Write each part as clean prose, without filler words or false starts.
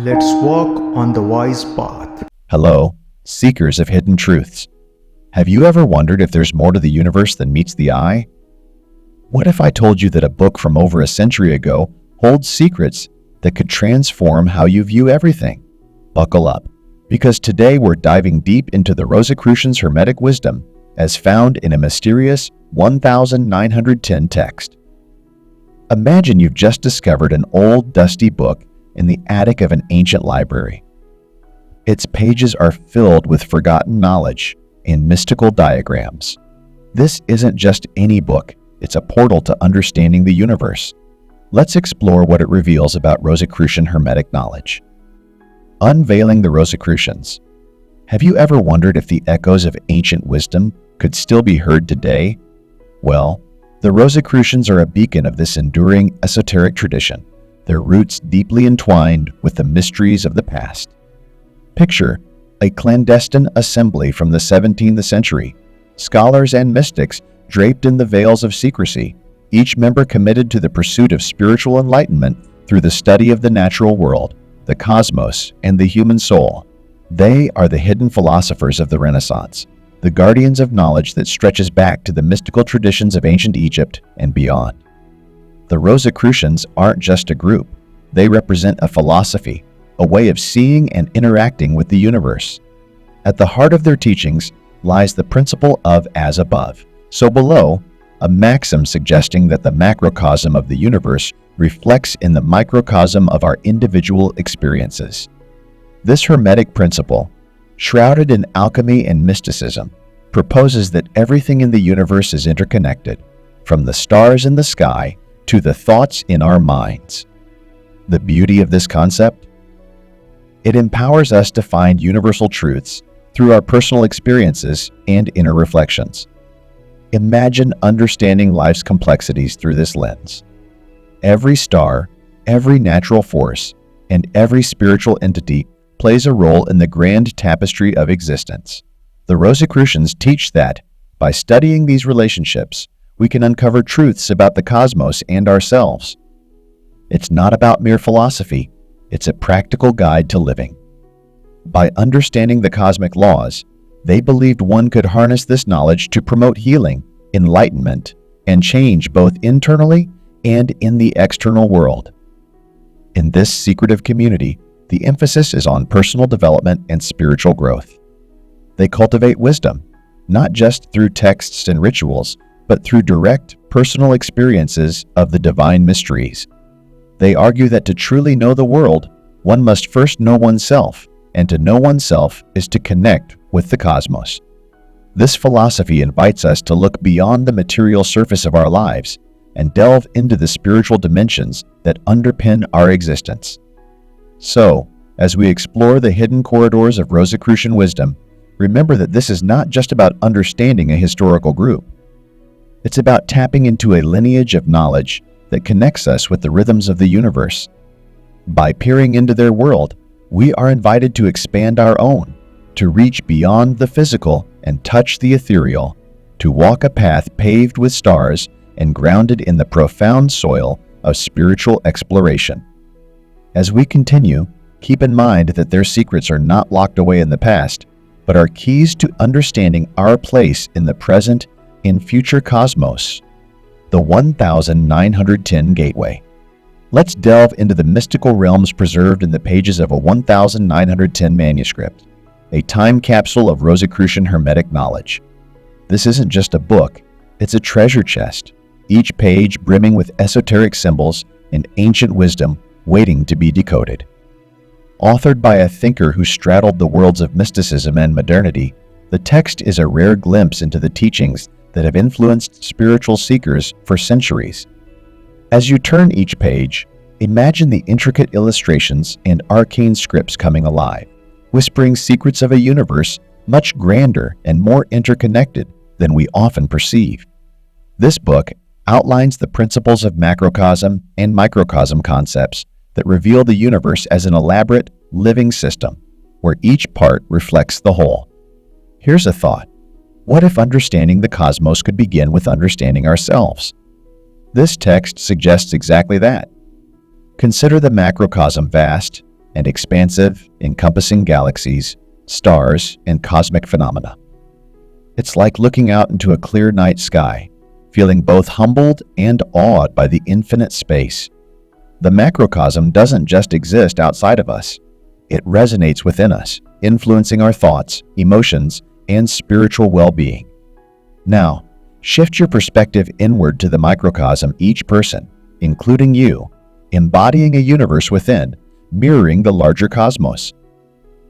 Let's walk on the wise path. Hello, seekers of hidden truths. Have you ever wondered if there's more to the universe than meets the eye? What if I told you that a book from over a century ago holds secrets that could transform how you view everything? Buckle up, because today we're diving deep into the Rosicrucian's Hermetic wisdom as found in a mysterious 1910 text. Imagine you've just discovered an old, dusty book in the attic of an ancient library. Its pages are filled with forgotten knowledge and mystical diagrams. This isn't just any book, it's a portal to understanding the universe. Let's explore what it reveals about Rosicrucian Hermetic knowledge. Unveiling the Rosicrucians. Have you ever wondered if the echoes of ancient wisdom could still be heard today? Well, the Rosicrucians are a beacon of this enduring esoteric tradition, their roots deeply entwined with the mysteries of the past. Picture a clandestine assembly from the 17th century, scholars and mystics draped in the veils of secrecy, each member committed to the pursuit of spiritual enlightenment through the study of the natural world, the cosmos, and the human soul. They are the hidden philosophers of the Renaissance, the guardians of knowledge that stretches back to the mystical traditions of ancient Egypt and beyond. The Rosicrucians aren't just a group. They represent a philosophy, a way of seeing and interacting with the universe. At the heart of their teachings lies the principle of as above, so below, a maxim suggesting that the macrocosm of the universe reflects in the microcosm of our individual experiences. This Hermetic principle, shrouded in alchemy and mysticism, proposes that everything in the universe is interconnected, from the stars in the sky to the thoughts in our minds. The beauty of this concept? It empowers us to find universal truths through our personal experiences and inner reflections. Imagine understanding life's complexities through this lens. Every star, every natural force, and every spiritual entity plays a role in the grand tapestry of existence. The Rosicrucians teach that, by studying these relationships, we can uncover truths about the cosmos and ourselves. It's not about mere philosophy, it's a practical guide to living. By understanding the cosmic laws, they believed one could harness this knowledge to promote healing, enlightenment, and change both internally and in the external world. In this secretive community, the emphasis is on personal development and spiritual growth. They cultivate wisdom, not just through texts and rituals, but through direct, personal experiences of the divine mysteries. They argue that to truly know the world, one must first know oneself, and to know oneself is to connect with the cosmos. This philosophy invites us to look beyond the material surface of our lives and delve into the spiritual dimensions that underpin our existence. So, as we explore the hidden corridors of Rosicrucian wisdom, remember that this is not just about understanding a historical group. It's about tapping into a lineage of knowledge that connects us with the rhythms of the universe. By peering into their world, we are invited to expand our own, to reach beyond the physical and touch the ethereal, to walk a path paved with stars and grounded in the profound soil of spiritual exploration. As we continue, keep in mind that their secrets are not locked away in the past, but are keys to understanding our place in the present and future cosmos. The 1910 Gateway. Let's delve into the mystical realms preserved in the pages of a 1910 manuscript, a time capsule of Rosicrucian Hermetic knowledge. This isn't just a book, it's a treasure chest, each page brimming with esoteric symbols and ancient wisdom waiting to be decoded. Authored by a thinker who straddled the worlds of mysticism and modernity, the text is a rare glimpse into the teachings that have influenced spiritual seekers for centuries. As you turn each page, imagine the intricate illustrations and arcane scripts coming alive, whispering secrets of a universe much grander and more interconnected than we often perceive. This book outlines the principles of macrocosm and microcosm concepts that reveal the universe as an elaborate, living system, where each part reflects the whole. Here's a thought. What if understanding the cosmos could begin with understanding ourselves? This text suggests exactly that. Consider the macrocosm vast, and expansive, encompassing galaxies, stars, and cosmic phenomena. It's like looking out into a clear night sky, feeling both humbled and awed by the infinite space. The macrocosm doesn't just exist outside of us. It resonates within us, influencing our thoughts, emotions, and spiritual well-being. Now, shift your perspective inward to the microcosm, each person, including you, embodying a universe within, mirroring the larger cosmos.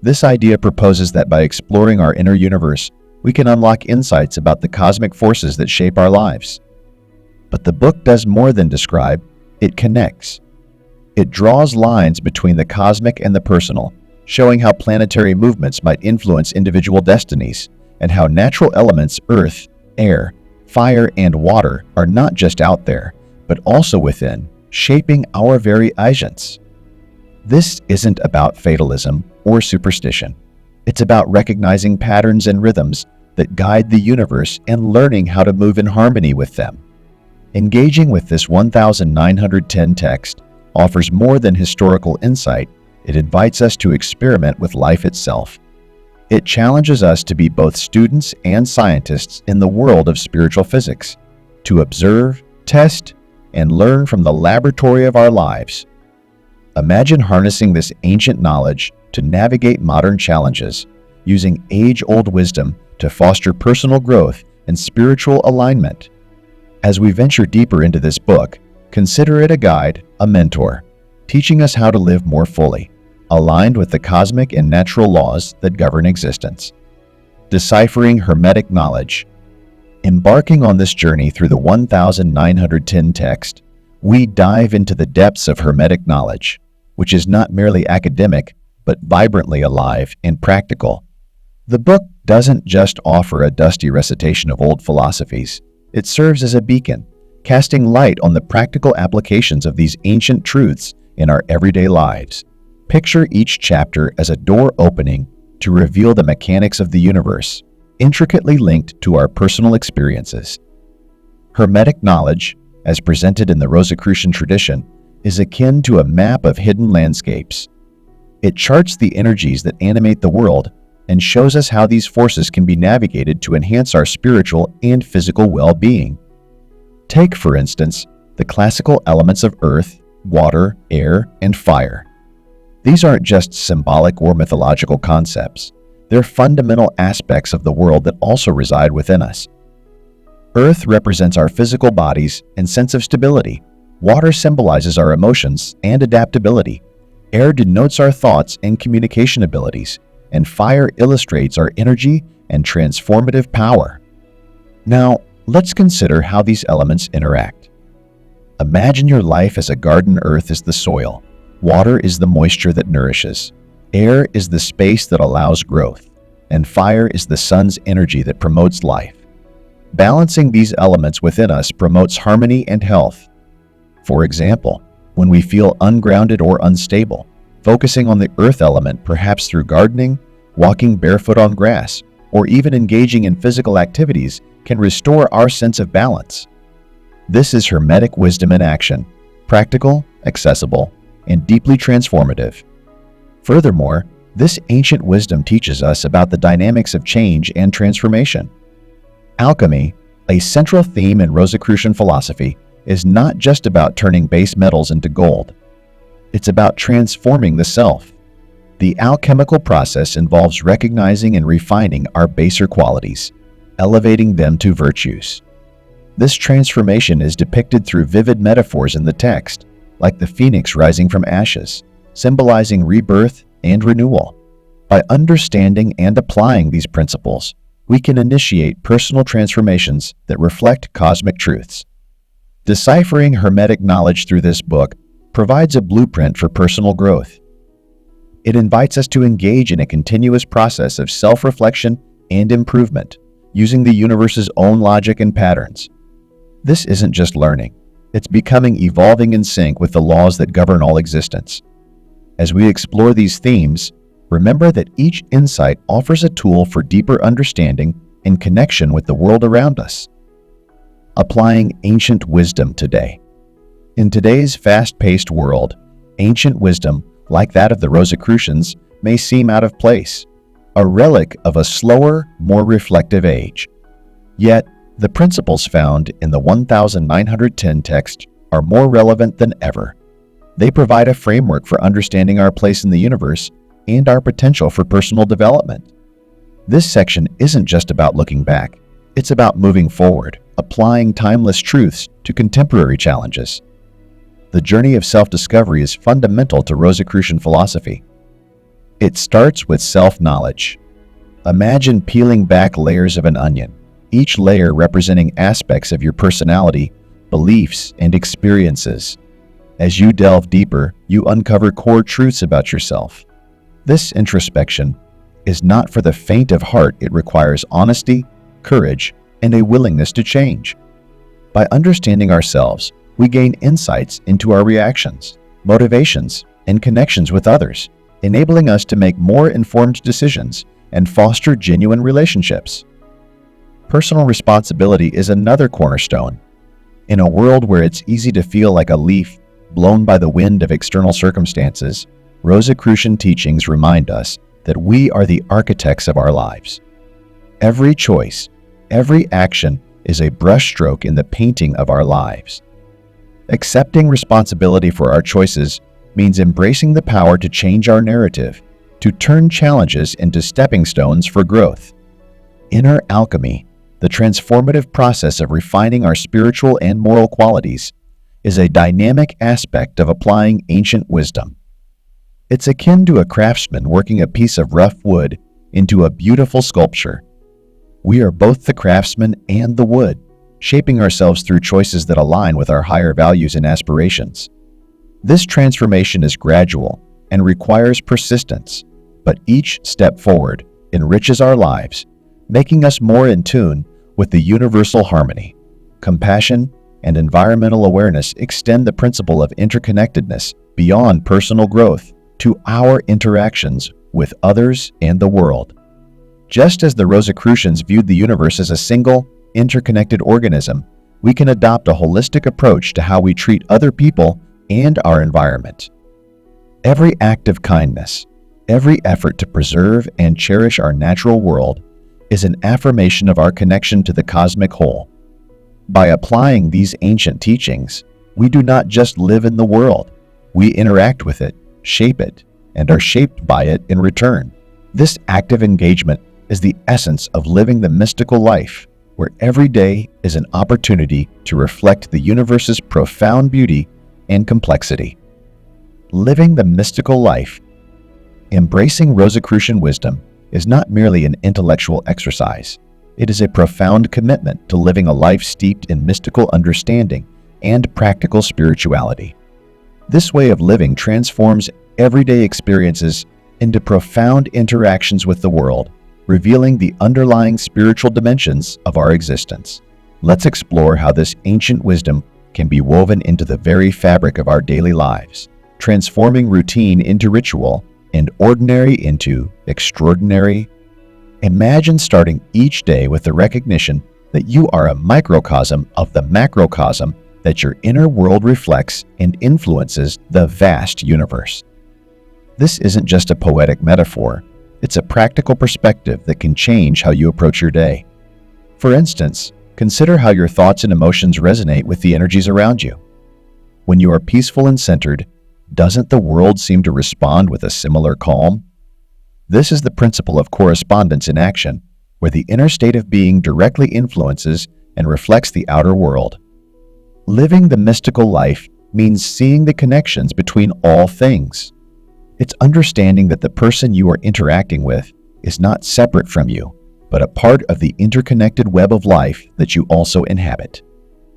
This idea proposes that by exploring our inner universe, we can unlock insights about the cosmic forces that shape our lives. But the book does more than describe, it connects. It draws lines between the cosmic and the personal, showing how planetary movements might influence individual destinies, and how natural elements, earth, air, fire, and water are not just out there, but also within, shaping our very agents. This isn't about fatalism or superstition. It's about recognizing patterns and rhythms that guide the universe and learning how to move in harmony with them. Engaging with this 1910 text offers more than historical insight. It invites us to experiment with life itself. It challenges us to be both students and scientists in the world of spiritual physics, to observe, test, and learn from the laboratory of our lives. Imagine harnessing this ancient knowledge to navigate modern challenges, using age-old wisdom to foster personal growth and spiritual alignment. As we venture deeper into this book, consider it a guide, a mentor, teaching us how to live more fully, aligned with the cosmic and natural laws that govern existence. Deciphering Hermetic knowledge. Embarking on this journey through the 1910 text, we dive into the depths of Hermetic knowledge, which is not merely academic, but vibrantly alive and practical. The book doesn't just offer a dusty recitation of old philosophies. It serves as a beacon, casting light on the practical applications of these ancient truths in our everyday lives. Picture each chapter as a door opening to reveal the mechanics of the universe, intricately linked to our personal experiences. Hermetic knowledge, as presented in the Rosicrucian tradition, is akin to a map of hidden landscapes. It charts the energies that animate the world and shows us how these forces can be navigated to enhance our spiritual and physical well-being. Take, for instance, the classical elements of earth, water, air, and fire. These aren't just symbolic or mythological concepts. They're fundamental aspects of the world that also reside within us. Earth represents our physical bodies and sense of stability. Water symbolizes our emotions and adaptability. Air denotes our thoughts and communication abilities, and fire illustrates our energy and transformative power. Now, let's consider how these elements interact. Imagine your life as a garden. Earth is the soil. Water is the moisture that nourishes. Air is the space that allows growth. And fire is the sun's energy that promotes life. Balancing these elements within us promotes harmony and health. For example, when we feel ungrounded or unstable, focusing on the earth element, perhaps through gardening, walking barefoot on grass, or even engaging in physical activities, can restore our sense of balance. This is Hermetic wisdom in action, practical, accessible, and deeply transformative. Furthermore, this ancient wisdom teaches us about the dynamics of change and transformation. Alchemy, a central theme in Rosicrucian philosophy, is not just about turning base metals into gold. It's about transforming the self. The alchemical process involves recognizing and refining our baser qualities, elevating them to virtues. This transformation is depicted through vivid metaphors in the text, like the phoenix rising from ashes, symbolizing rebirth and renewal. By understanding and applying these principles, we can initiate personal transformations that reflect cosmic truths. Deciphering Hermetic knowledge through this book provides a blueprint for personal growth. It invites us to engage in a continuous process of self-reflection and improvement, using the universe's own logic and patterns. This isn't just learning. It's becoming evolving in sync with the laws that govern all existence. As we explore these themes, remember that each insight offers a tool for deeper understanding and connection with the world around us. Applying ancient wisdom today. In today's fast-paced world, ancient wisdom like that of the Rosicrucians, may seem out of place, a relic of a slower, more reflective age. Yet, the principles found in the 1910 text are more relevant than ever. They provide a framework for understanding our place in the universe and our potential for personal development. This section isn't just about looking back, it's about moving forward, applying timeless truths to contemporary challenges. The journey of self-discovery is fundamental to Rosicrucian philosophy. It starts with self-knowledge. Imagine peeling back layers of an onion, each layer representing aspects of your personality, beliefs, and experiences. As you delve deeper, you uncover core truths about yourself. This introspection is not for the faint of heart. It requires honesty, courage, and a willingness to change. By understanding ourselves, we gain insights into our reactions, motivations, and connections with others, enabling us to make more informed decisions and foster genuine relationships. Personal responsibility is another cornerstone. In a world where it's easy to feel like a leaf blown by the wind of external circumstances, Rosicrucian teachings remind us that we are the architects of our lives. Every choice, every action is a brushstroke in the painting of our lives. Accepting responsibility for our choices means embracing the power to change our narrative, to turn challenges into stepping stones for growth. Inner alchemy, the transformative process of refining our spiritual and moral qualities, is a dynamic aspect of applying ancient wisdom. It's akin to a craftsman working a piece of rough wood into a beautiful sculpture. We are both the craftsman and the wood, shaping ourselves through choices that align with our higher values and aspirations. This transformation is gradual and requires persistence, but each step forward enriches our lives, making us more in tune with the universal harmony. Compassion and environmental awareness extend the principle of interconnectedness beyond personal growth to our interactions with others and the world. Just as the Rosicrucians viewed the universe as a single, interconnected organism, we can adopt a holistic approach to how we treat other people and our environment. Every act of kindness, every effort to preserve and cherish our natural world is an affirmation of our connection to the cosmic whole. By applying these ancient teachings, we do not just live in the world, we interact with it, shape it, and are shaped by it in return. This active engagement is the essence of living the mystical life, where every day is an opportunity to reflect the universe's profound beauty and complexity. Living the mystical life, embracing Rosicrucian wisdom, is not merely an intellectual exercise. It is a profound commitment to living a life steeped in mystical understanding and practical spirituality. This way of living transforms everyday experiences into profound interactions with the world, revealing the underlying spiritual dimensions of our existence. Let's explore how this ancient wisdom can be woven into the very fabric of our daily lives, transforming routine into ritual and ordinary into extraordinary. Imagine starting each day with the recognition that you are a microcosm of the macrocosm that your inner world reflects and influences the vast universe. This isn't just a poetic metaphor, it's a practical perspective that can change how you approach your day. For instance, consider how your thoughts and emotions resonate with the energies around you. When you are peaceful and centered, doesn't the world seem to respond with a similar calm? This is the principle of correspondence in action, where the inner state of being directly influences and reflects the outer world. Living the mystical life means seeing the connections between all things. It's understanding that the person you are interacting with is not separate from you, but a part of the interconnected web of life that you also inhabit.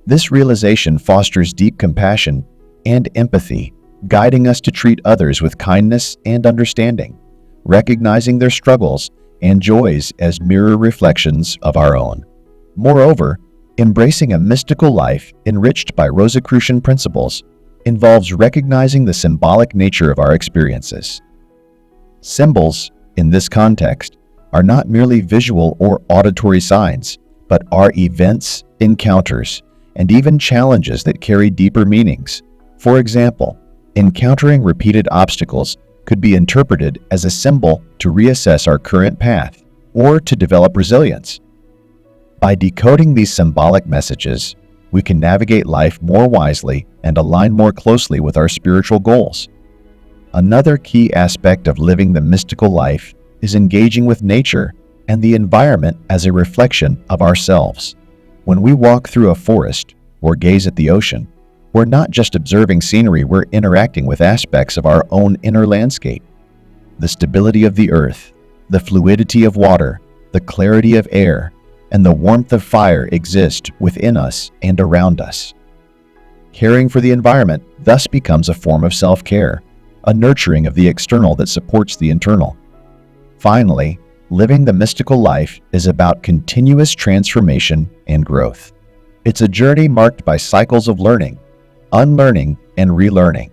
This realization fosters deep compassion and empathy, guiding us to treat others with kindness and understanding, recognizing their struggles and joys as mirror reflections of our own. Moreover, embracing a mystical life enriched by Rosicrucian principles involves recognizing the symbolic nature of our experiences. Symbols, in this context, are not merely visual or auditory signs, but are events, encounters, and even challenges that carry deeper meanings. For example, Encountering repeated obstacles could be interpreted as a symbol to reassess our current path or to develop resilience. By decoding these symbolic messages, we can navigate life more wisely and align more closely with our spiritual goals. Another key aspect of living the mystical life is engaging with nature and the environment as a reflection of ourselves. When we walk through a forest or gaze at the ocean, we're not just observing scenery, we're interacting with aspects of our own inner landscape. The stability of the earth, the fluidity of water, the clarity of air, and the warmth of fire exist within us and around us. Caring for the environment thus becomes a form of self-care, a nurturing of the external that supports the internal. Finally, living the mystical life is about continuous transformation and growth. It's a journey marked by cycles of learning, unlearning, and relearning.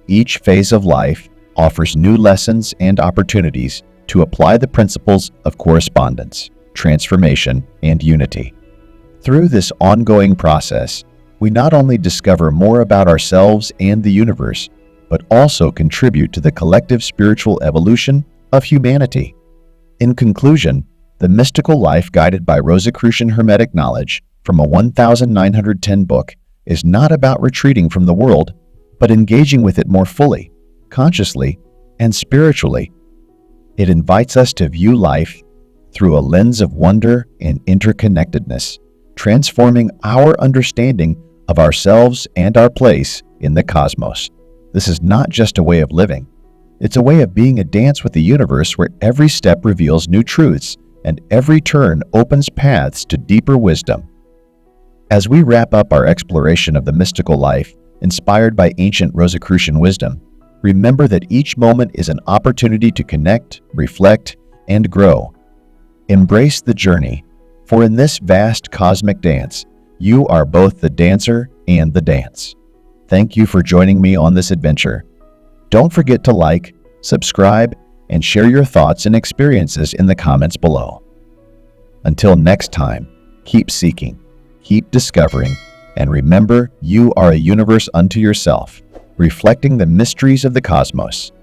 Each phase of life offers new lessons and opportunities to apply the principles of correspondence, transformation, and unity. Through this ongoing process, we not only discover more about ourselves and the universe, but also contribute to the collective spiritual evolution of humanity. In conclusion, the mystical life guided by Rosicrucian Hermetic knowledge from a 1910 book is not about retreating from the world, but engaging with it more fully, consciously, and spiritually. It invites us to view life through a lens of wonder and interconnectedness, transforming our understanding of ourselves and our place in the cosmos. This is not just a way of living. It's a way of being, a dance with the universe where every step reveals new truths and every turn opens paths to deeper wisdom. As we wrap up our exploration of the mystical life, inspired by ancient Rosicrucian wisdom, remember that each moment is an opportunity to connect, reflect, and grow. Embrace the journey, for in this vast cosmic dance, you are both the dancer and the dance. Thank you for joining me on this adventure. Don't forget to like, subscribe, and share your thoughts and experiences in the comments below. Until next time, keep seeking, keep discovering, and remember, you are a universe unto yourself, reflecting the mysteries of the cosmos.